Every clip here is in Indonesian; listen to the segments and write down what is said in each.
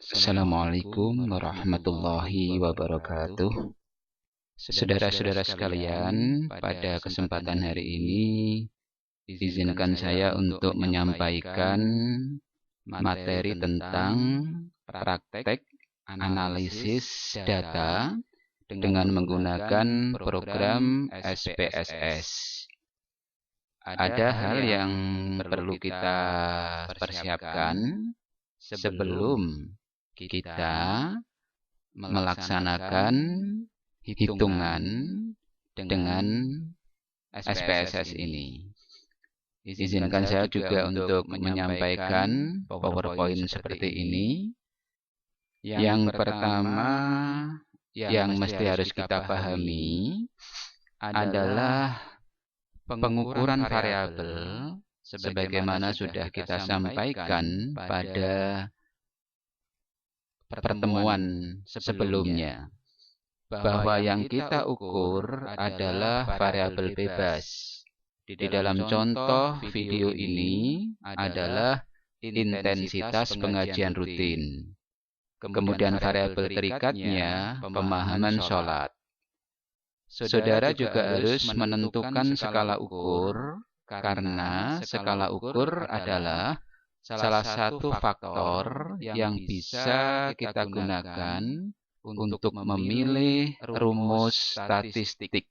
Assalamualaikum warahmatullahi wabarakatuh. Saudara-saudara sekalian, pada kesempatan hari ini izinkan saya untuk menyampaikan materi tentang praktek analisis data dengan menggunakan program SPSS. Ada hal yang perlu kita persiapkan sebelum kita melaksanakan hitungan dengan SPSS ini. Izinkan saya juga untuk menyampaikan PowerPoint seperti ini. Yang pertama yang mesti harus kita pahami adalah pengukuran variabel sebagaimana sudah kita sampaikan pada pertemuan sebelumnya, bahwa yang kita ukur adalah variabel bebas. Di dalam contoh video ini adalah intensitas pengajian rutin. Kemudian variabel terikatnya pemahaman sholat. Saudara juga harus menentukan skala ukur, karena skala ukur adalah salah satu faktor yang bisa kita gunakan untuk memilih rumus statistik.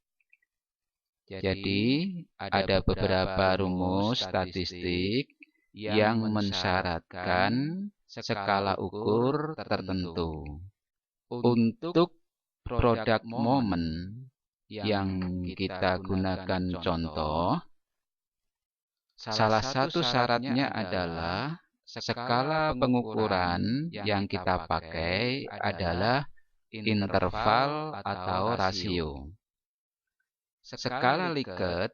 Jadi, ada beberapa rumus statistik yang mensyaratkan skala ukur tertentu. Untuk produk momen yang kita gunakan contoh, salah satu syaratnya adalah skala pengukuran yang kita pakai adalah interval atau rasio. Skala Likert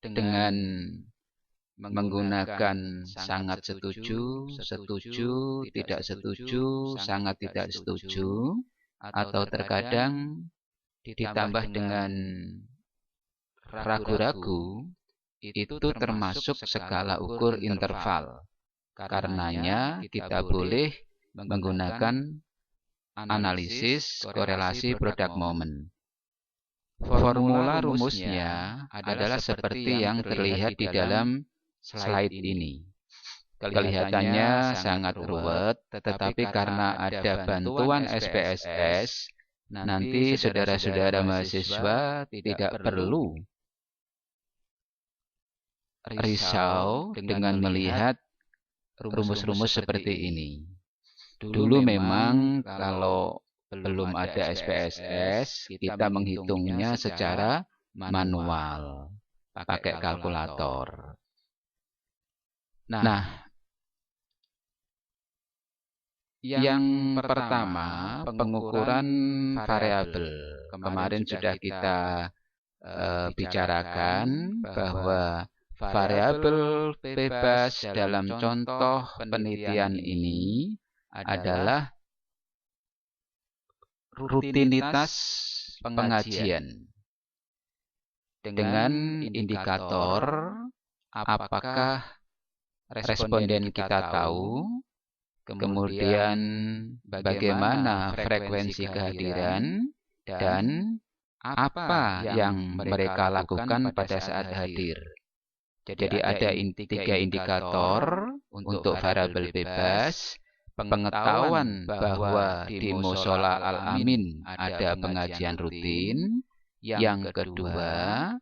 dengan menggunakan sangat setuju, setuju, tidak setuju, sangat tidak setuju, atau terkadang ditambah dengan ragu-ragu, itu termasuk skala ukur interval. Karenanya kita boleh menggunakan analisis korelasi produk momen. Formula rumusnya adalah seperti yang terlihat di dalam slide ini. Kelihatannya sangat ruwet, tetapi karena ada bantuan SPSS, nanti saudara-saudara mahasiswa tidak perlu risau dengan melihat rumus-rumus seperti ini. Dulu memang kalau belum ada SPSS, kita menghitungnya secara manual, pakai kalkulator. Nah, yang pertama, pengukuran variabel. Kemarin sudah kita bicarakan bahwa variabel bebas dalam contoh penelitian ini adalah rutinitas pengajian dengan indikator apakah responden kita tahu, kemudian bagaimana frekuensi kehadiran, dan apa yang mereka lakukan pada saat hadir. Jadi ada 3 indikator untuk variabel bebas: pengetahuan bahwa di Mushola Al-Amin ada pengajian rutin, yang kedua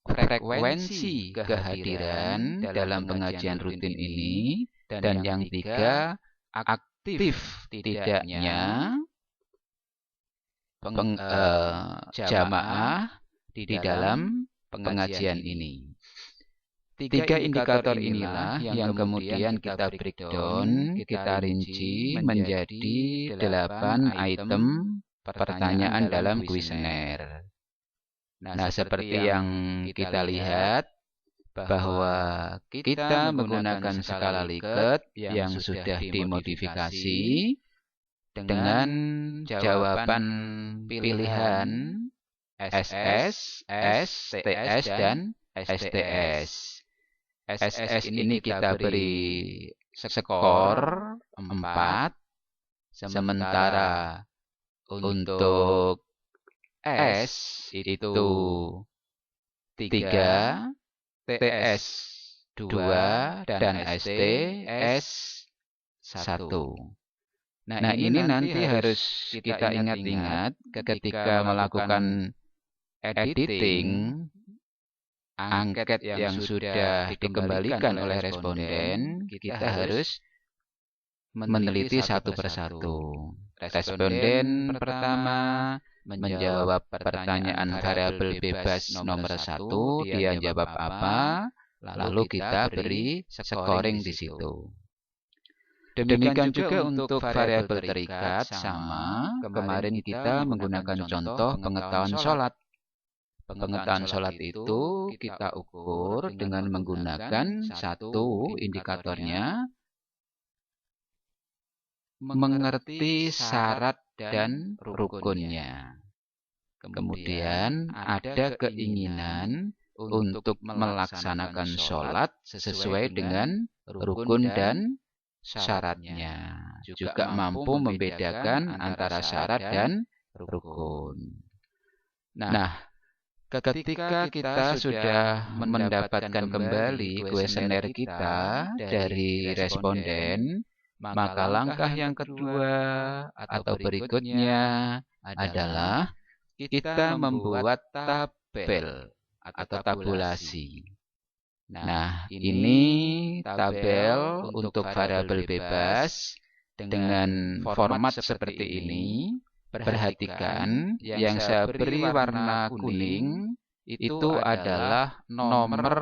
frekuensi kehadiran dalam pengajian rutin ini, dan yang ketiga aktif tidaknya jamaah di dalam pengajian ini. 3 indikator inilah yang kemudian kita breakdown, kita rinci menjadi 8 item pertanyaan dalam kuesioner. Nah, seperti yang kita lihat, bahwa kita menggunakan skala Likert yang sudah dimodifikasi dengan jawaban pilihan SS, S, TS, dan STS. SSS ini kita beri skor 4, Sementara untuk S itu 3, TS 2, dan ST S1. Nah, ini nanti harus kita ingat-ingat ketika melakukan editing angket yang sudah dikembalikan oleh responden, kita harus meneliti satu persatu. Responden pertama menjawab pertanyaan variabel bebas nomor 1, dia jawab apa, lalu kita beri scoring di situ. Demikian juga untuk variabel terikat, sama. Kemarin kita menggunakan contoh pengetahuan sholat. Pengetahuan sholat itu kita ukur dengan menggunakan satu indikatornya, mengerti syarat dan rukunnya. Kemudian ada keinginan untuk melaksanakan sholat sesuai dengan rukun dan syaratnya. Juga mampu membedakan antara syarat dan rukun. Nah, ketika kita sudah mendapatkan kembali kuesioner kita dari responden, maka langkah yang kedua atau berikutnya adalah kita membuat tabel atau tabulasi. Nah, ini tabel untuk variabel bebas dengan format seperti ini. Perhatikan, yang saya beri warna kuning itu adalah nomor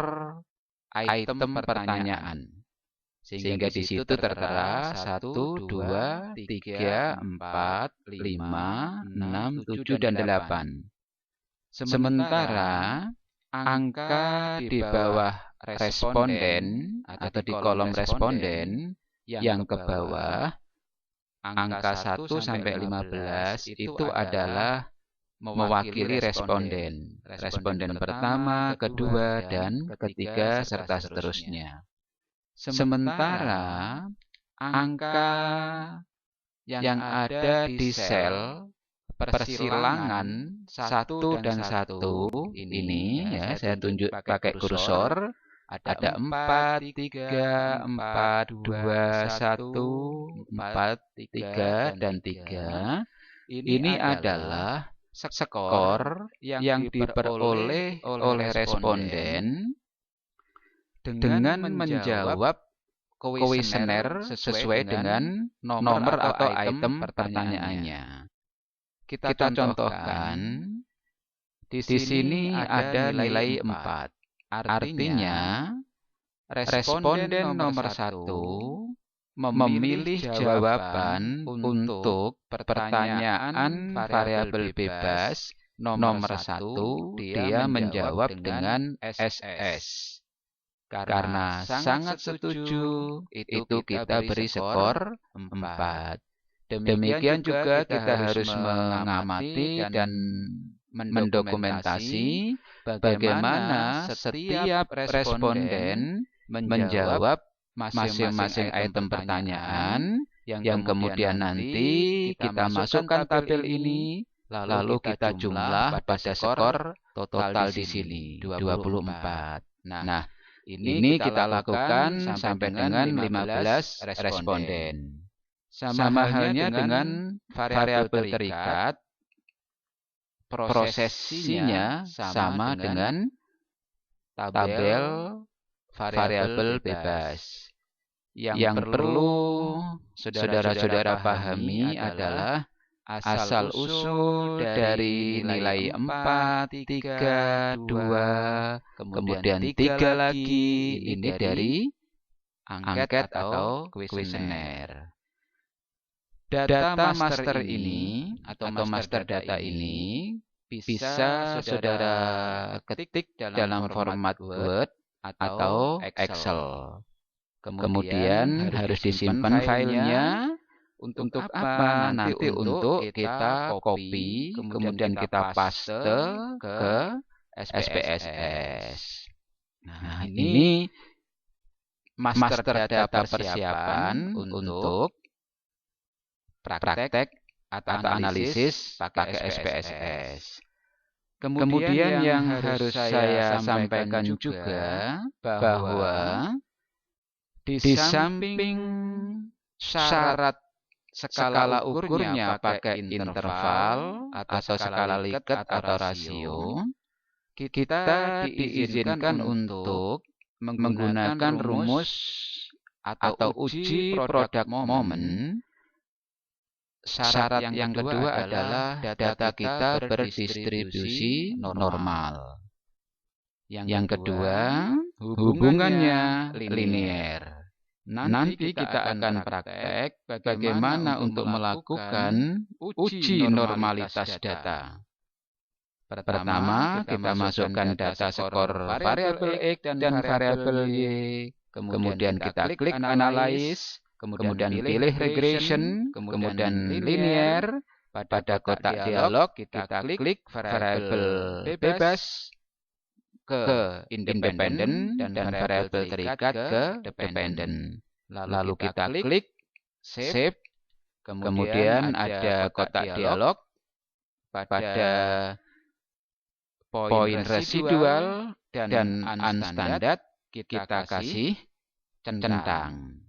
item pertanyaan. Sehingga di situ tertera 1, 2, 3, 4, 5, 6, 7, dan 8. Sementara angka di bawah responden atau di kolom responden yang ke bawah, angka 1 sampai 15 itu adalah mewakili responden. Responden pertama, kedua, dan ketiga, serta seterusnya. Sementara angka yang ada di sel persilangan 1 dan 1 ini, ya, saya tunjuk pakai kursor. Ada 4, 3, 4, 2, 1, 4, 3, dan 3. Ini adalah skor yang diperoleh oleh responden dengan menjawab kuesioner sesuai dengan nomor atau item pertanyaannya. Kita contohkan, di sini ada nilai 4. Artinya, responden nomor 1 memilih jawaban untuk pertanyaan variabel bebas nomor 1, dia menjawab dengan SS. Karena sangat setuju, itu kita beri skor 4. Demikian juga kita harus mengamati dan mendokumentasi bagaimana setiap responden menjawab masing-masing item pertanyaan yang kemudian nanti kita masukkan tabel ini, lalu kita jumlah pada skor total di sini 24. Nah, ini kita lakukan sampai dengan 15 responden. Sama halnya dengan variabel terikat, prosesinya sama dengan tabel variabel bebas. Yang perlu saudara-saudara pahami adalah asal-usul dari nilai 4, 3, 2, kemudian 3 lagi, ini dari angket atau kuesioner. Data master ini atau master data ini bisa saudara ketik dalam format Word atau Excel. Kemudian harus disimpan filenya untuk apa? Nanti untuk kita copy, kemudian kita paste ke SPSS. Nah, ini master data persiapan untuk praktek atau analisis pakai SPSS. Kemudian yang harus saya sampaikan juga bahwa di samping syarat skala ukurnya pakai interval atau skala Likert atau rasio, kita diizinkan untuk menggunakan rumus atau uji produk momen. Syarat yang kedua adalah data kita berdistribusi normal. Yang kedua, hubungannya linear. Nanti kita akan praktek bagaimana untuk melakukan uji normalitas data. Pertama, kita masukkan data skor variabel X dan variabel Y. Kemudian kita klik analyze. Kemudian pilih regression, kemudian linear. Pada kotak dialog kita klik variabel bebas ke independen dan variabel terikat ke dependen. Lalu kita klik save. Kemudian ada kotak dialog. Pada poin residual dan unstandard kita kasih centang.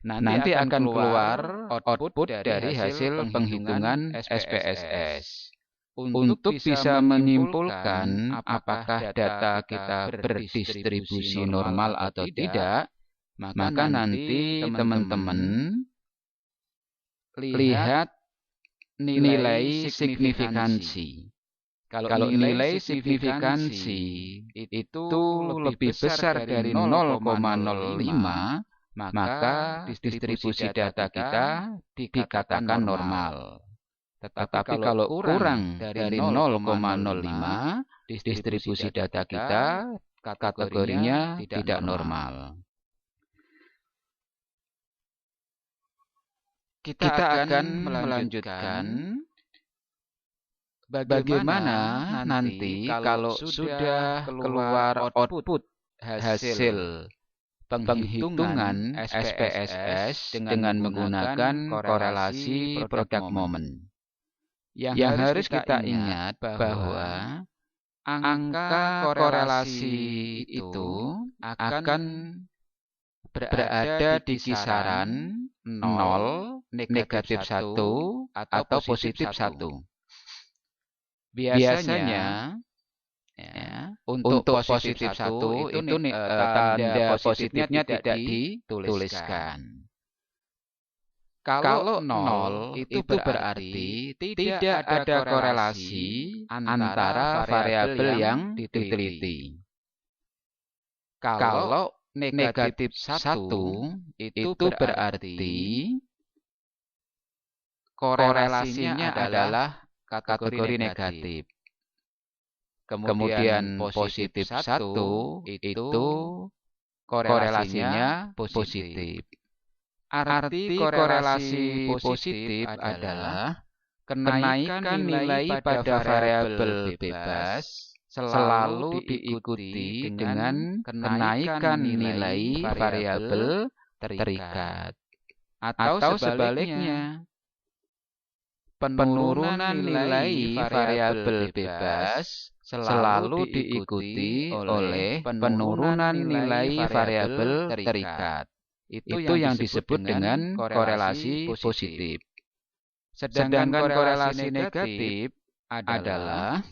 Nanti akan keluar output dari hasil penghitungan SPSS. Untuk bisa menyimpulkan apakah data kita berdistribusi normal atau tidak, maka nanti teman-teman lihat nilai signifikansi. Kalau nilai signifikansi itu lebih besar dari 0,05, maka distribusi data kita dikatakan normal. Tetapi kalau kurang dari 0,05, distribusi data kita kategorinya tidak normal. Kita akan melanjutkan bagaimana nanti kalau sudah keluar output hasil penghitungan SPSS dengan menggunakan korelasi produk momen. Yang harus kita ingat bahwa angka korelasi itu akan berada di kisaran 0, negatif 1, atau positif 1. Biasanya untuk positif 1 itu tanda positifnya tidak dituliskan. Kalau 0 itu berarti tidak ada korelasi antara variabel yang diteliti. Kalau negatif 1 itu berarti korelasinya adalah kategori negatif. Kemudian positif 1 itu korelasinya positif. Arti korelasi positif adalah kenaikan nilai pada variabel bebas selalu diikuti dengan kenaikan nilai variabel terikat. Atau sebaliknya, penurunan nilai variabel bebas selalu diikuti oleh penurunan nilai variabel terikat. Itu yang disebut dengan korelasi positif. Sedangkan korelasi negatif adalah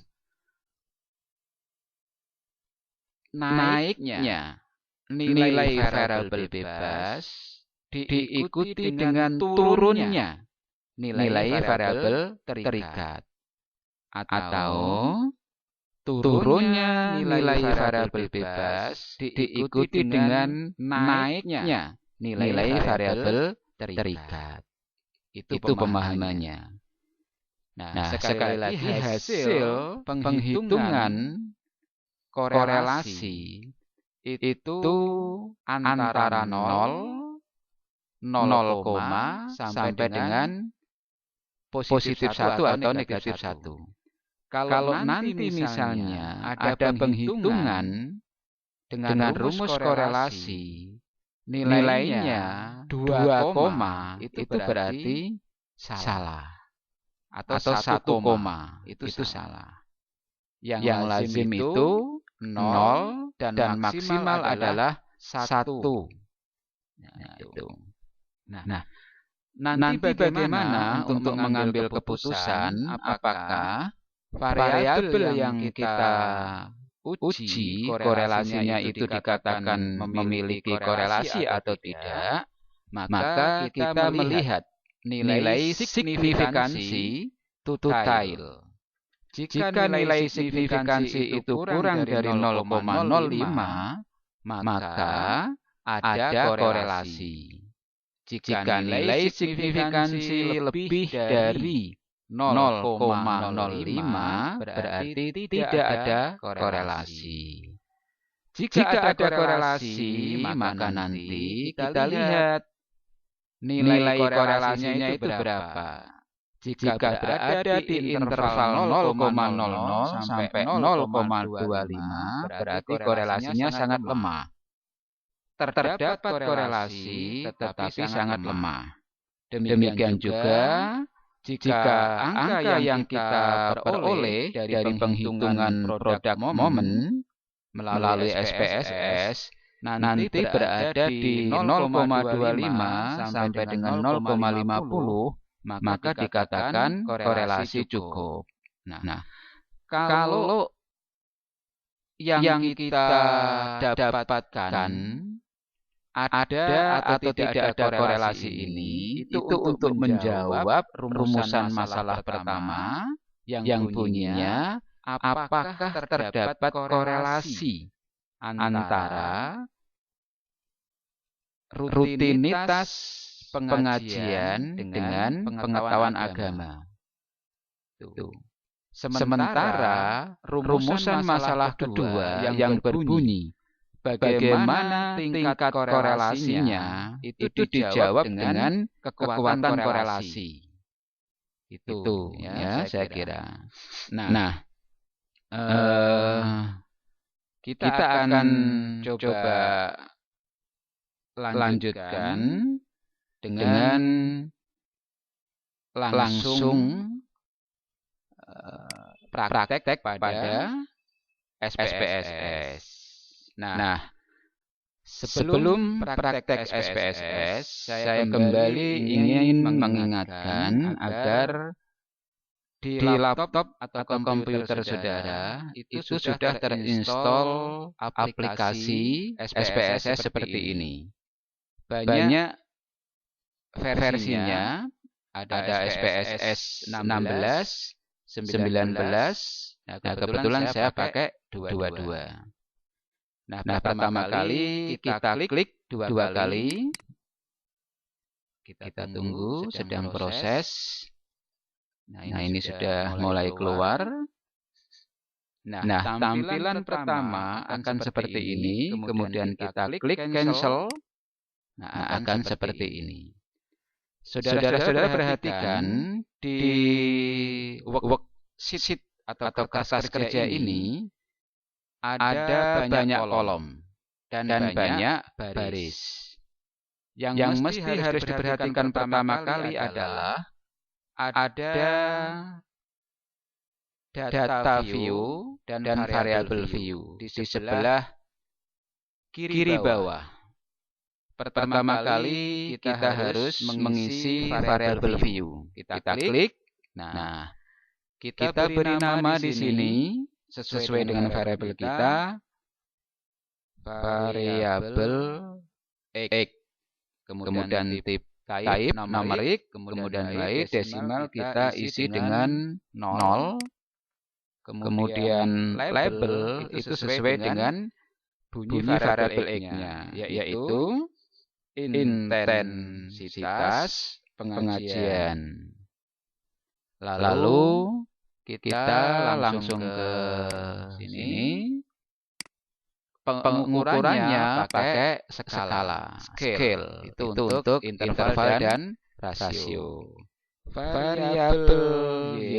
naiknya nilai variabel bebas diikuti dengan turunnya nilai variabel terikat. Atau turunnya nilai variabel bebas diikuti dengan naiknya nilai variabel terikat. Itu pemahamannya. Nah, sekali lagi hasil penghitungan korelasi itu antara 0, 0, sampai dengan positif 1 atau negatif 1. Kalau nanti misalnya ada penghitungan dengan rumus korelasi, nilainya 2, itu berarti salah. Atau 1 koma itu salah. Yang lazim itu 0 dan maksimal adalah 1. Nah, itu. Nah, nanti bagaimana untuk mengambil keputusan apakah variabel yang kita uji korelasinya itu dikatakan memiliki korelasi atau tidak, maka kita melihat nilai signifikansi tutile. Jika nilai signifikansi itu kurang dari 0,05, maka ada korelasi. Jika nilai signifikansi lebih dari 0,05, berarti tidak ada korelasi. Jika ada korelasi, maka nanti kita lihat nilai korelasinya itu berapa. Jika berada di interval 0,00 sampai 0,25, berarti korelasinya sangat lemah. Terdapat korelasi tetapi sangat lemah. Demikian juga jika angka yang kita peroleh dari penghitungan produk momen melalui SPSS nanti berada di 0,25 sampai dengan 0,50, maka dikatakan korelasi cukup. Nah, kalau yang kita dapatkan ada atau tidak ada korelasi ini, itu untuk menjawab rumusan masalah pertama yang bunyinya apakah terdapat korelasi antara rutinitas pengajian dengan pengetahuan agama. Sementara rumusan masalah kedua yang berbunyi bagaimana tingkat korelasinya itu dijawab dengan kekuatan korelasi. Itu ya saya kira. Nah, kita akan coba lanjutkan dengan langsung praktek pada SPSS. Nah, sebelum praktek SPSS, saya kembali ingin mengingatkan agar di laptop atau komputer saudara itu sudah terinstall aplikasi SPSS seperti ini. Banyak versinya, ada SPSS 16, 19. Nah, kebetulan saya pakai dua-dua. Nah, pertama kali kita klik dua kali. Kita tunggu, sedang proses. Nah, ini sudah mulai keluar. Nah, tampilan pertama akan seperti ini. Kemudian kita klik cancel. Nah, akan seperti ini. Saudara-saudara perhatikan di worksheet atau kertas kerja ini ada banyak kolom dan banyak baris. Yang mesti harus diperhatikan pertama kali adalah ada data view dan variable view di sebelah kiri bawah. Pertama kali kita harus mengisi variable view. Kita klik. Nah, kita beri nama di sini sesuai dengan variabel kita, variabel X, kemudian type numerik, kemudian nilai desimal kita isi dengan 0, kemudian label itu sesuai dengan bunyi variabel X-nya, yaitu intensitas pengajian. Lalu kita langsung ke sini. Pengukurannya pakai skala. Scale itu untuk interval dan rasio. Variabel Y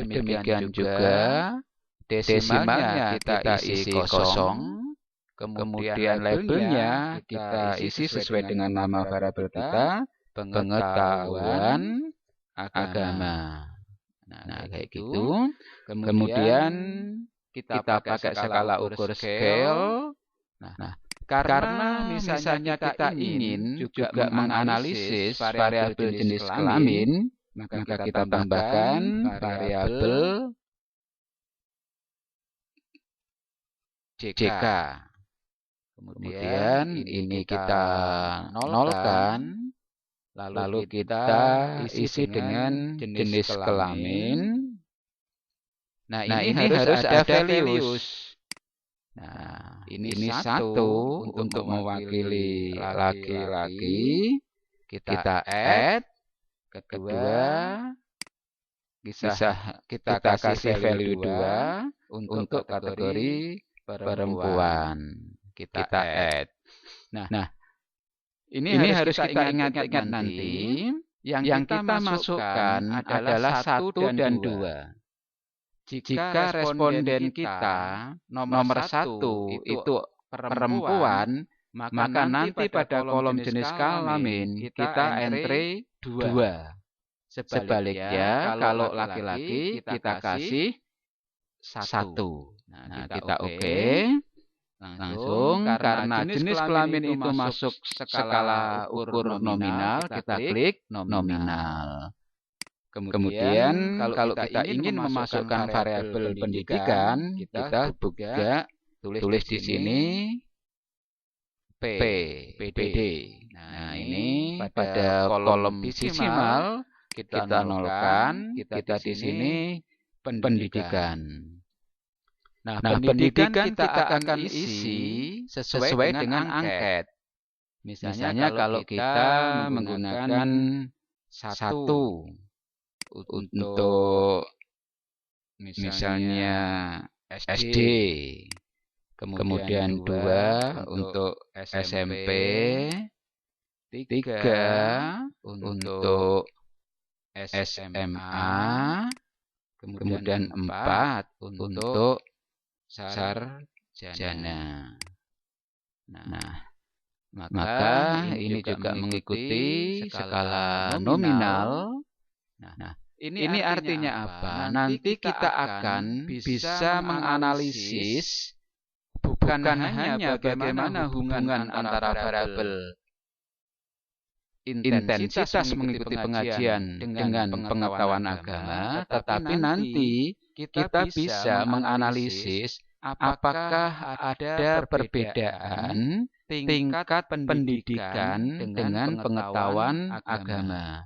demikian juga. Desimalnya kita isi kosong. Kemudian labelnya kita isi sesuai dengan nama variabel kita. Pengetahuan agama. Nah, kayak gitu. Kemudian kita pakai skala ukur scale. Nah, karena misalnya kita ingin juga menganalisis variabel jenis kelamin, maka kita tambahkan variabel JK. Kemudian ini kita nolkan, lalu kita isi dengan jenis kelamin. Nah, ini harus ada values. Nah, ini satu untuk mewakili laki-laki. Kita add. Kedua, bisa kita kasih value 2 untuk kategori perempuan. Kita add. Nah, ini harus kita ingat-ingat nanti. Yang kita masukkan adalah 1 dan 2. Jika responden kita nomor 1 itu perempuan, maka nanti pada kolom jenis kelamin kita entry 2. Sebaliknya, kalau laki-laki kita kasih 1. Nah, kita oke. Langsung, karena jenis kelamin itu masuk skala ukur nominal, kita klik nominal. Kemudian kalau kita ingin memasukkan variabel pendidikan, kita juga tulis di sini PD. Nah, ini pada kolom desimal kita nolkan, kita di sini pendidikan. Nah, pendidikan kita akan isi sesuai dengan angket. Misalnya kalau kita menggunakan 1 untuk misalnya SD, kemudian 2 untuk SMP, 3 untuk SMA, kemudian 4 untuk sarjana. Nah, maka ini juga mengikuti skala nominal. Nah, ini artinya apa? Nanti kita akan bisa menganalisis bukan hanya bagaimana hubungan antara variabel intensitas mengikuti pengajian dengan pengetahuan agama, tetapi nanti kita bisa menganalisis apakah ada perbedaan tingkat pendidikan dengan pengetahuan agama.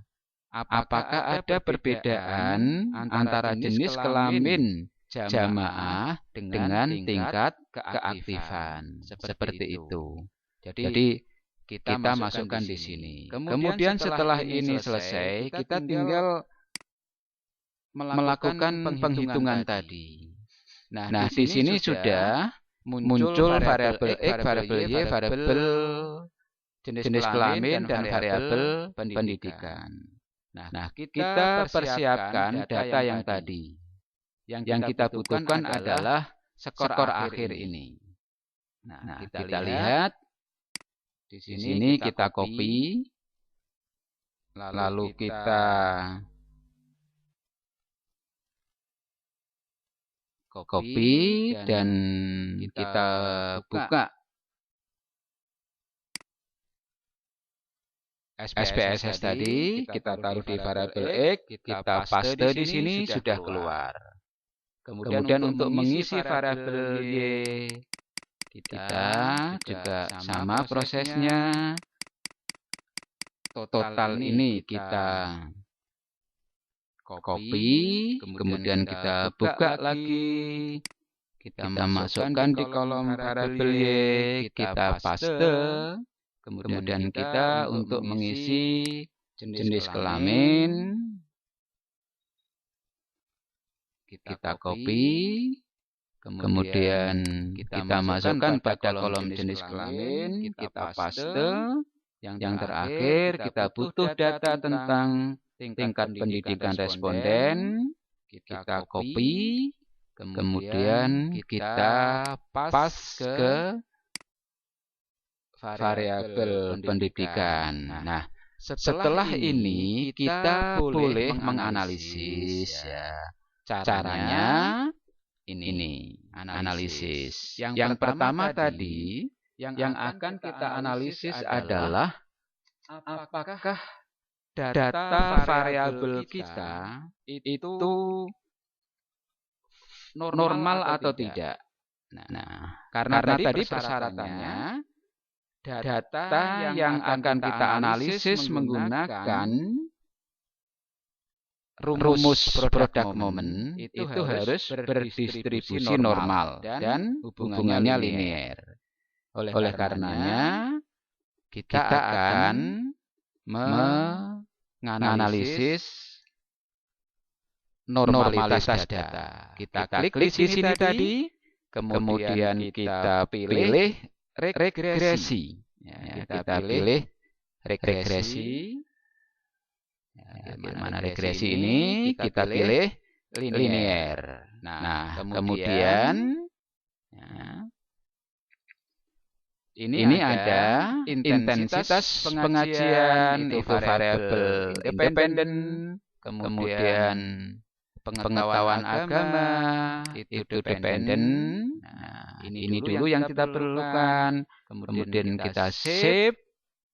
Apakah ada perbedaan antara jenis kelamin jamaah dengan tingkat keaktifan? Seperti itu. Jadi kita masukkan di sini. Kemudian setelah ini selesai, kita tinggal melakukan penghitungan tadi. Nah, di sini sudah muncul variabel X, variabel Y, variabel jenis kelamin, dan variabel pendidikan. Nah, kita persiapkan data yang tadi. Yang kita butuhkan adalah skor akhir ini. Nah, kita lihat. Di sini kita copy. Lalu kita copy dan kita buka SPSS tadi, kita taruh di variabel X, kita paste di sini, sudah keluar. Kemudian untuk mengisi variabel Y, kita juga sama prosesnya. Total ini kita copy, kemudian kita buka lagi, kita masukkan di kolom variabel Y, kita paste. Kemudian kita untuk mengisi jenis kelamin, kita copy, kemudian kita masukkan pada kolom jenis kelamin, kita paste. Yang terakhir kita butuh data tentang tingkat pendidikan responden, kita copy, kemudian kita pas ke variabel pendidikan. Nah, Setelah ini kita boleh menganalisis ya. Caranya ini analisis. Yang pertama tadi yang akan kita analisis adalah apakah data variabel kita itu normal atau tidak. Nah, karena tadi persyaratannya data yang akan kita analisis menggunakan rumus product moment itu harus berdistribusi normal dan hubungannya linear. Oleh karenanya kita akan menganalisis normalitas data. Kita klik di sini tadi, kemudian kita pilih regresi. Ya, kita pilih regresi. Ya, mana regresi ini? Kita pilih linear. Nah, kemudian ya, ini ada intensitas pengajian, itu variabel independen, kemudian pengetahuan agama, itu dependen. Nah, ini dulu yang kita perlukan. Kemudian kita save.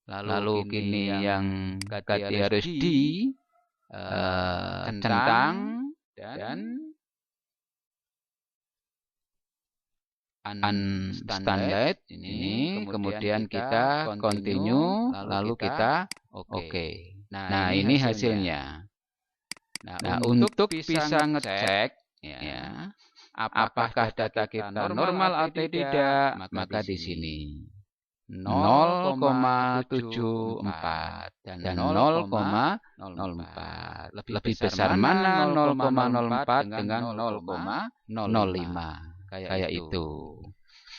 Lalu kini yang tadi harus centang dan unstandard ini, kemudian kita continue, lalu kita oke. Nah, ini hasilnya. Nah, untuk bisa ngecek ya, apakah data kita normal atau tidak, maka di sini 0,74 dan 0,04. Lebih besar mana 0,04 dengan 0,05? Kayak itu.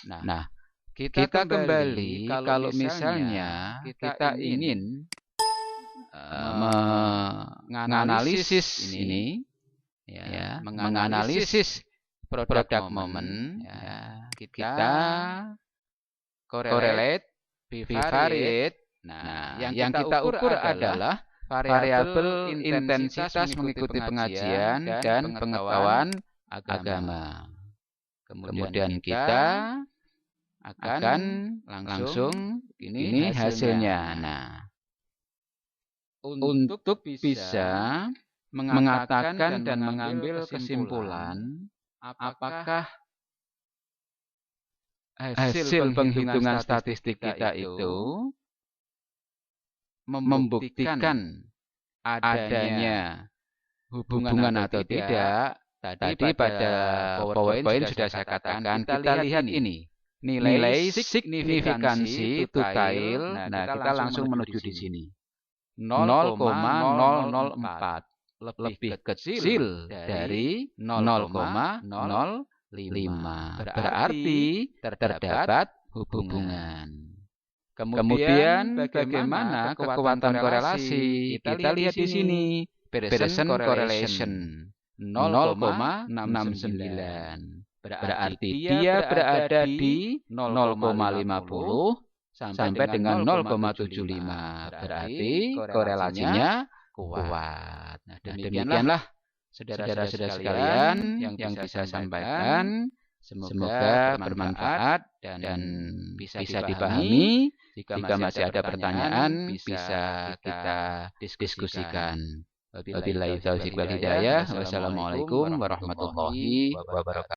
Nah, kita kembali kalau misalnya kita ingin menganalisis ini, ya, menganalisis product moment, ya, kita correlate, bivariate. Nah, yang kita ukur adalah variabel intensitas mengikuti pengajian dan pengetahuan agama. Kemudian kita akan langsung ini hasilnya. Nah, untuk bisa mengatakan dan mengambil kesimpulan apakah hasil penghitungan statistik kita itu membuktikan adanya hubungan atau tidak. Tadi pada PowerPoint sudah saya katakan, kita lihat ini nilai signifikansi total. Nah, kita langsung menuju di sini 0,004, lebih kecil dari 0,005. Berarti terdapat hubungan. Kemudian bagaimana kekuatan korelasi? Kita lihat di sini Pearson correlation 0,69. Berarti dia berada di 0,50 sampai dengan 0,75. Berarti korelasinya kuat. Nah, demikianlah saudara-saudara sekalian yang bisa saya sampaikan. Semoga bermanfaat dan bisa dipahami. Jika masih ada pertanyaan, bisa kita diskusikan. Wabillahi taufiq wal hidayah. Wassalamualaikum warahmatullahi wabarakatuh.